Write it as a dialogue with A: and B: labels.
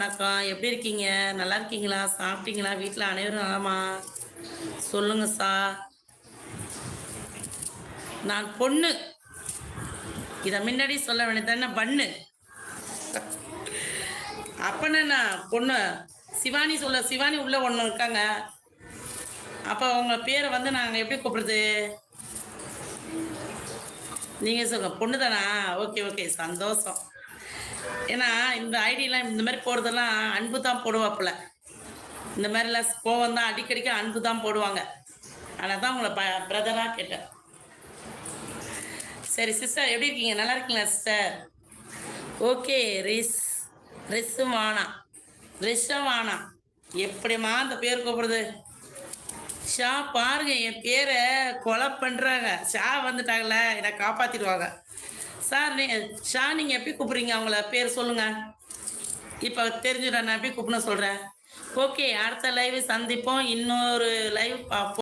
A: வணக்கம். எப்படி இருக்கீங்க? நல்லா இருக்கீங்களா? சாப்பிட்டீங்களா? வீட்ல அனைவரும் நலமா? சொல்லுங்க சார். நான் பொண்ணு. இத முன்னாடி சொல்ல வேண்டியது பண்ணு. அப்பன்னா நான் பொண்ணு. சிவானி உள்ள ஒண்ணு இருக்காங்க. அப்ப உங்க பேரை வந்து நாங்க எப்படி கூப்பிடுறது? நீங்க சொல்லுங்க. பொண்ணு தானா? Okay, okay. சந்தோஷம். ஏன்னா இந்த ஐடிலாம் இந்த மாதிரி போடுறதெல்லாம் அன்பு தான் போடுவாப்புல. இந்த மாதிரிலாம் கோவம் தான் அடிக்கடிக்கு அன்பு தான் போடுவாங்க. அதனால தான் உங்களை பிரதரா கேட்டேன். சரி சிஸ்டர், எப்படி இருக்கீங்க? நல்லா இருக்கீங்களா சிஸ்டர்? ஓகே. ரிஸ்வானா. ரிஷவானா. எப்படிம்மா அந்த பேர் கூப்பிடுறது? ஷா பாருங்க, என் பேரை கொலை பண்றாங்க. ஷா வந்துட்டாங்கல்ல, என்னை காப்பாத்திடுவாங்க. சார் ஷா நீங்க எப்படி கூப்பிடுறீங்க? அவங்கள பேர் சொல்லுங்க. இப்போ தெரிஞ்சுடா, நான் எப்படி கூப்பிடணும் சொல்றேன். ஓகே, அடுத்த லைவ் சந்திப்போம். இன்னொரு லைவ் பார்ப்போம்.